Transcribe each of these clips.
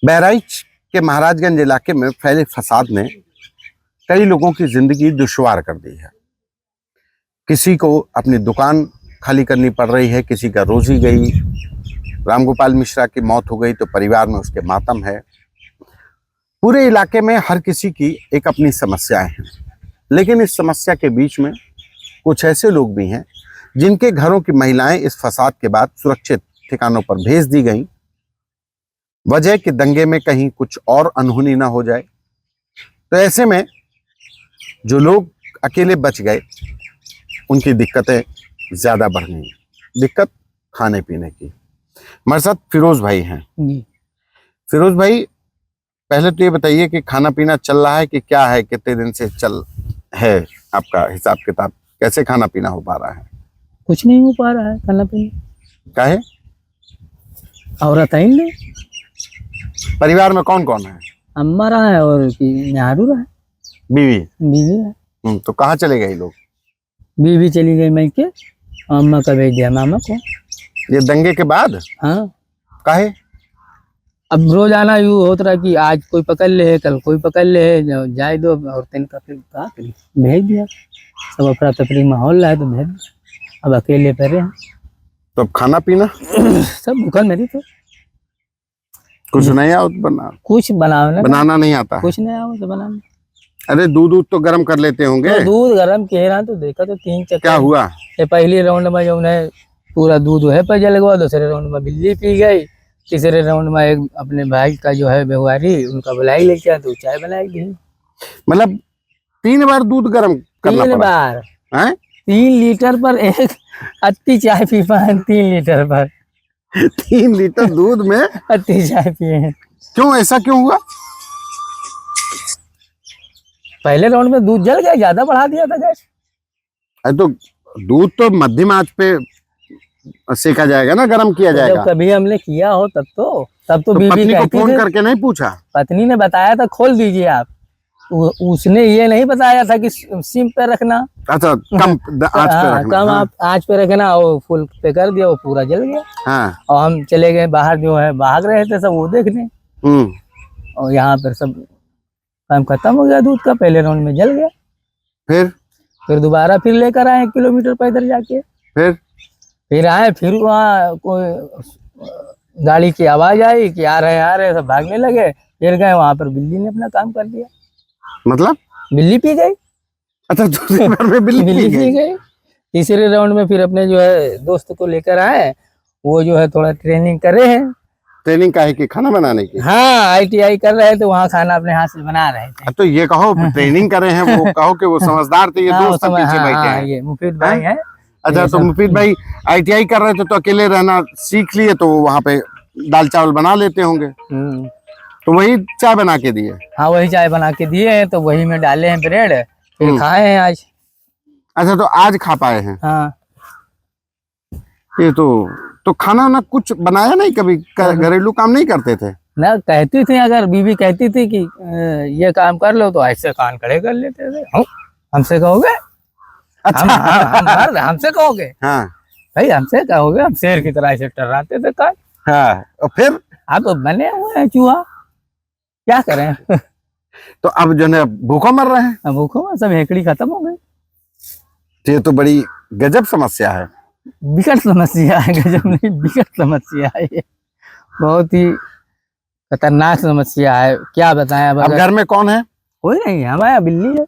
बहराइच के महाराजगंज इलाके में फैले फसाद ने कई लोगों की जिंदगी दुश्वार कर दी है। किसी को अपनी दुकान खाली करनी पड़ रही है, किसी का रोजी गई, रामगोपाल मिश्रा की मौत हो गई तो परिवार में उसके मातम है। पूरे इलाके में हर किसी की एक अपनी समस्याएं हैं, लेकिन इस समस्या के बीच में कुछ ऐसे लोग भी हैं जिनके घरों की महिलाएं इस फसाद के बाद सुरक्षित ठिकानों पर भेज दी गईं। वजह कि दंगे में कहीं कुछ और अनहोनी ना हो जाए। तो ऐसे में जो लोग अकेले बच गए उनकी दिक्कतें ज्यादा बढ़ गई। दिक्कत खाने पीने की। हमारे साथ फिरोज भाई हैं। फिरोज भाई, पहले तो ये बताइए कि खाना पीना चल रहा है कि क्या है, कितने दिन से चल है आपका हिसाब किताब, कैसे खाना पीना हो पा रहा है? कुछ नहीं हो पा रहा है खाना पीना। काहे? औरत है नहीं, परिवार में कौन कौन है? अम्मा रहा है और नेहरू रहा है, बीवी बीवी है। तो कहाँ चले गए लोग? बीवी चली गई मैं के, अम्मा का भेज दिया मामा को। ये दंगे के बाद? हाँ, काहे? अब रोजाना यूँ होता रहा कि आज कोई पकड़ ले है, कल कोई पकड़ ले है, जाए दो। और तीन का फिर कहा भेज दिया। सब अफरा तफरी माहौल रहा है तो भेज दिया। अब अकेले पड़े हैं। तो अब खाना पीना सब भूखल मेरी तो कुछ नहीं आता? कुछ बनाना नहीं आता? कुछ नहीं आओ तो बनाना। अरे दूध तो गर्म कर लेते होंगे? तो दूध गर्म किए रहा तो देखा तो 3 चक्कर। क्या हुआ? ये पहली राउंड में जो है पूरा दूध है पर जल गया, दूसरे राउंड में बिल्ली पी गई, तीसरे राउंड में एक अपने भाई का जो है बेहुआरी उनका बुलाई लेके आया तो चाय बनाई दी। मतलब 3 बार दूध गर्म करना पड़ा? 3 बार हैं? 3 लीटर पर एक अत्ती चाय पी पाए। 3 लीटर पर 3 लीटर दूध में अत्ती चाय पिए हैं। क्यों, ऐसा क्यों हुआ? पहले राउंड में दूध जल गया, ज्यादा बढ़ा दिया था गैस। अरे तो दूध तो मध्यम आंच पे सेका जाएगा ना, गर्म किया जाएगा। जब कभी हमने किया हो तब तो बीवी पत्नी को कहती फोन थी, करके नहीं पूछा? पत्नी ने बताया था खोल दीजिए आप। उसने ये नहीं बताया था कि सिम पे रखना। अच्छा, कम आंच पे रखना। कम आंच पे रखना। और फुल पे कर दिया, वो पूरा जल गया। हाँ। और हम चले गए बाहर, जो है भाग रहे थे सब वो देखने। और यहाँ पर सब काम खत्म हो गया दूध का। पहले राउंड में जल गया। फिर दोबारा फिर लेकर आए 1 किलोमीटर पैदल जाके। फिर आए, फिर वहाँ कोई गाड़ी की आवाज आई कि आ रहे सब भागने लगे। फिर गए, वहां पर बिल्ली ने अपना काम कर दिया। मतलब बिल्ली पी गई। अच्छा, दूसरी बार में बिल्ली पी गई। तीसरे राउंड में फिर अपने जो है दोस्त को लेकर आए। वो जो है थोड़ा ट्रेनिंग कर रहे हैं। ट्रेनिंग का है कि खाना बनाने की? हाँ, ITI कर रहे थे, तो वहाँ खाना अपने हाथ से बना रहे थे। तो ये कहो ट्रेनिंग कर रहे हैं, वो कहो कि वो समझदार थे। ये दोस्त पीछे बैठे हैं। ये मुफीद भाई है। अच्छा, तो मुफीद भाई ITI कर रहे थे तो अकेले रहना सीख लिए, तो वहाँ पे दाल चावल बना लेते होंगे। तो वही चाय बना के दिए? हाँ, वही चाय बना के दिए हैं, तो वही में डाले हैं ब्रेड, फिर खाए हैं आज। अच्छा, तो आज खा पाए हैं? हाँ। ये तो खाना ना कुछ बनाया नहीं कभी? घरेलू काम नहीं करते थे ना? कहती थी, अगर बीवी कहती थी कि ये काम कर लो तो ऐसे कान खड़े कर लेते थे। हमसे कहोगे? अच्छा, हमसे कहोगे? हाँ भाई, हमसे कहोगे? हम शेर की तरह ऐसे टर्राते थे कान। हाँ, और फिर आप तो बने हुए हैं चूहा, क्या करें? तो अब जो है भूखों मर रहे हैं। भूखों में सब हेकड़ी खत्म हो गई। ये तो बड़ी गजब समस्या है। विकट समस्या है। गजब नहीं, विकट समस्या है। ये बहुत ही खतरनाक समस्या है, क्या बताएं। अब घर में कौन है? कोई नहीं है, हमारा बिल्ली है।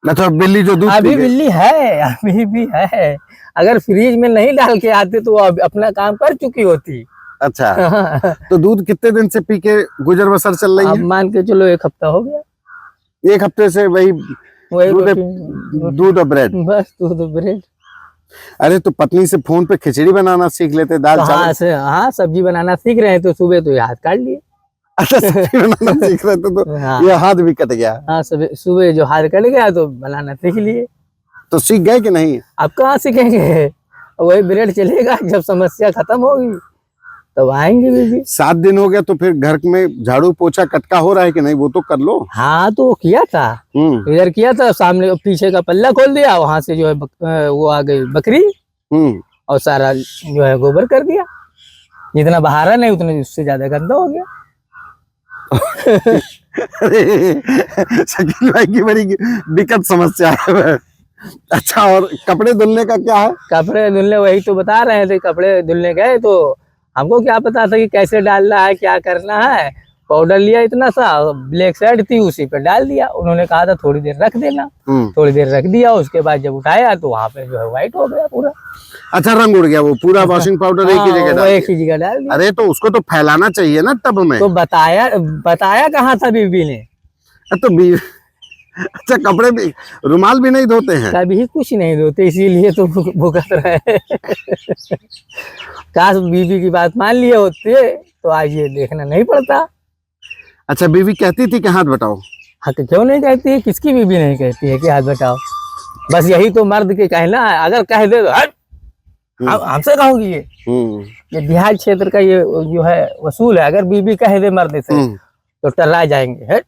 अच्छा, बिल्ली जो दूध अभी बिल्ली है, अभी भी है। अगर फ्रीज में नहीं डाल के आते तो वो अपना काम कर चुकी होती। अच्छा। तो दूध कितने दिन से पी के गुजर बसर चल रही है? मान के चलो 1 हफ्ता हो गया। 1 हफ्ते से वही दूध और ब्रेड? बस दूध और ब्रेड। अरे तो पत्नी से फोन पे खिचड़ी बनाना सीख लेते, दाल चावल। हाँ, सब्जी बनाना सीख रहे हैं, तो सुबह तो ये हाथ काट लिए। अच्छा, सब्जी बनाना सीख रहे थे तो हाँ। ये हाथ भी कट गया। हाँ, सुबह जो हाथ कट गया तो बनाना सीख लिए। तो सीख गए कि नहीं? अब कहाँ सीखेंगे? वही ब्रेड चलेगा, जब समस्या खत्म होगी तब आएंगे बीवी। 7 दिन हो गया, तो फिर घर में झाड़ू पोछा कटका हो रहा है कि नहीं? वो तो कर लो। हाँ, तो किया था, इधर किया था, सामने पीछे का पल्ला खोल दिया, वहां से जो है वो आ गई बकरी, और सारा जो है गोबर कर दिया। जितना बहारा नहीं उतना उससे ज्यादा गंदा हो गया। अरे शकील भाई की बड़ी दिक्कत समस्या है। अच्छा, और कपड़े धुलने का क्या है? कपड़े धुलने वही तो बता रहे थे, कपड़े धुलने गए तो हमको क्या पता था कि कैसे डालना है, क्या करना है। पाउडर लिया इतना सा, ब्लैक शर्ट थी उसी पे डाल दिया। उन्होंने कहा था थोड़ी देर रख देना, थोड़ी देर रख दिया। उसके बाद जब उठाया तो वहाँ पे जो है व्हाइट हो गया पूरा। अच्छा, रंग उड़ गया वो पूरा? वॉशिंग पाउडर एक ही जगह डाल एक ही जगह डाल दिया। अरे तो उसको तो फैलाना चाहिए ना टब में। तो बताया कहाँ था बीबी ने? तो अच्छा, कपड़े भी, रुमाल भी नहीं धोते हैं? कभी कुछ नहीं धोते, इसीलिए तो भुगत रहे। काश बीबी की बात मान लिए होते तो आज ये देखना नहीं पड़ता। अच्छा, बीवी कहती थी कि हाथ बटाओ? हाँ, तो क्यों नहीं कहती है? किसकी बीबी नहीं कहती है कि हाथ बटाओ? बस यही तो मर्द के कहना है। अगर कह दे तो हट, हमसे कहोगी ये देहात क्षेत्र का ये जो है वसूल है। अगर बीबी कह दे मर्द से तो टर्रा जाएंगे, हट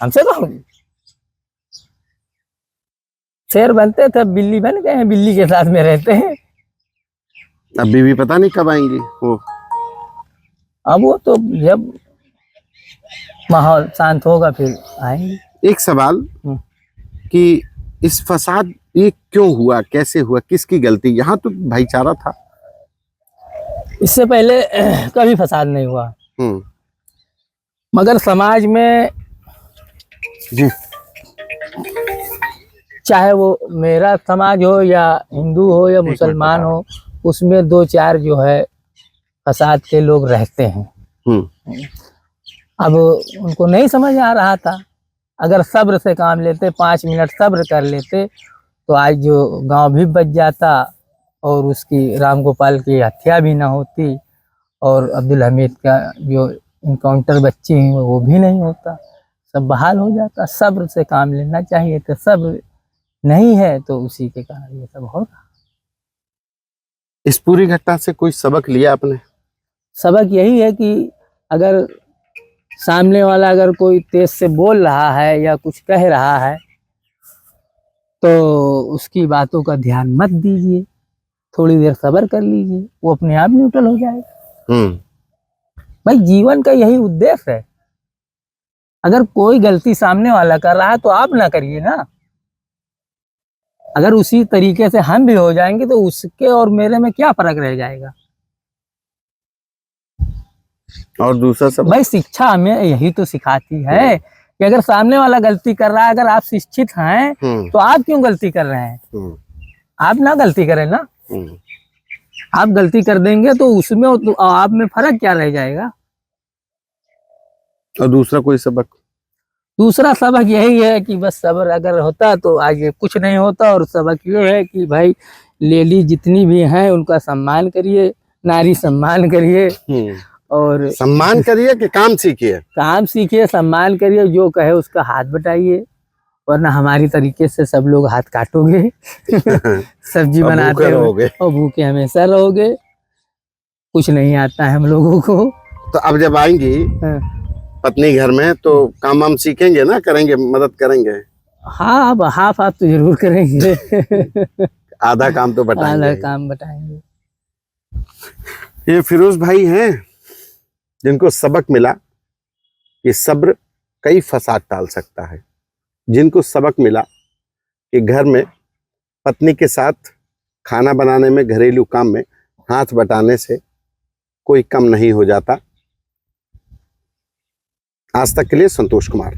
हमसे कहोगी। शेर बनते थे, बिल्ली बन गए हैं, बिल्ली के साथ में रहते हैं। अब बीवी पता नहीं कब आएंगी वो। अब वो तो जब माहौल शांत होगा फिर आएंगे। एक सवाल कि इस फसाद ये क्यों हुआ, कैसे हुआ, किसकी गलती? यहाँ तो भाईचारा था। इससे पहले कभी फसाद नहीं हुआ, मगर समाज में जी, चाहे वो मेरा समाज हो या हिंदू हो या मुसलमान हो, उसमें दो चार जो है फसाद के लोग रहते हैं। अब उनको नहीं समझ आ रहा था। अगर सब्र से काम लेते, 5 मिनट सब्र कर लेते, तो आज जो गांव भी बच जाता और उसकी राम गोपाल की हत्या भी ना होती और अब्दुल हमीद का जो इनकाउंटर बच्ची हैं वो भी नहीं होता, सब बहाल हो जाता। सब्र से काम लेना चाहिए, तो सब्र नहीं है तो उसी के कारण ये सब होगा। इस पूरी घटना से कोई सबक लिया आपने? सबक यही है कि अगर सामने वाला अगर कोई तेज से बोल रहा है या कुछ कह रहा है तो उसकी बातों का ध्यान मत दीजिए, थोड़ी देर सब्र कर लीजिए, वो अपने आप न्यूट्रल हो जाएगा। भाई जीवन का यही उद्देश्य है। अगर कोई गलती सामने वाला कर रहा है तो आप ना करिए ना। अगर उसी तरीके से हम भी हो जाएंगे तो उसके और मेरे में क्या फर्क रह जाएगा? और दूसरा सब भाई शिक्षा हमें यही तो सिखाती है कि अगर सामने वाला गलती कर रहा है, अगर आप शिक्षित हैं तो आप क्यों गलती कर रहे हैं? आप ना गलती करें ना। आप गलती कर देंगे तो उसमें तो आप में फर्क क्या रह जाएगा? और दूसरा कोई सबक? दूसरा सबक यही है कि बस सब्र अगर होता तो आगे कुछ नहीं होता। और सबक ये है कि भाई लेडीज जितनी भी हैं उनका सम्मान करिए, नारी सम्मान करिए और सम्मान करिए कि काम सीखिए? काम सीखिए, सम्मान करिए, जो कहे उसका हाथ बटाइए, वरना हमारी तरीके से सब लोग हाथ काटोगे। सब्जी बनाते रहोगे और भूखे हमेशा रहोगे। कुछ नहीं आता है हम लोगों को। तो अब जब आएंगी पत्नी घर में तो काम वाम सीखेंगे ना, करेंगे, मदद करेंगे? हाँ, अब हाफ तो जरूर करेंगे। आधा काम तो बताएंगे। आधा काम बताएंगे। ये फिरोज भाई हैं जिनको सबक मिला कि सब्र कई फसाद टाल सकता है, जिनको सबक मिला कि घर में पत्नी के साथ खाना बनाने में, घरेलू काम में हाथ बटाने से कोई कम नहीं हो जाता। आज तक के लिए संतोष कुमार।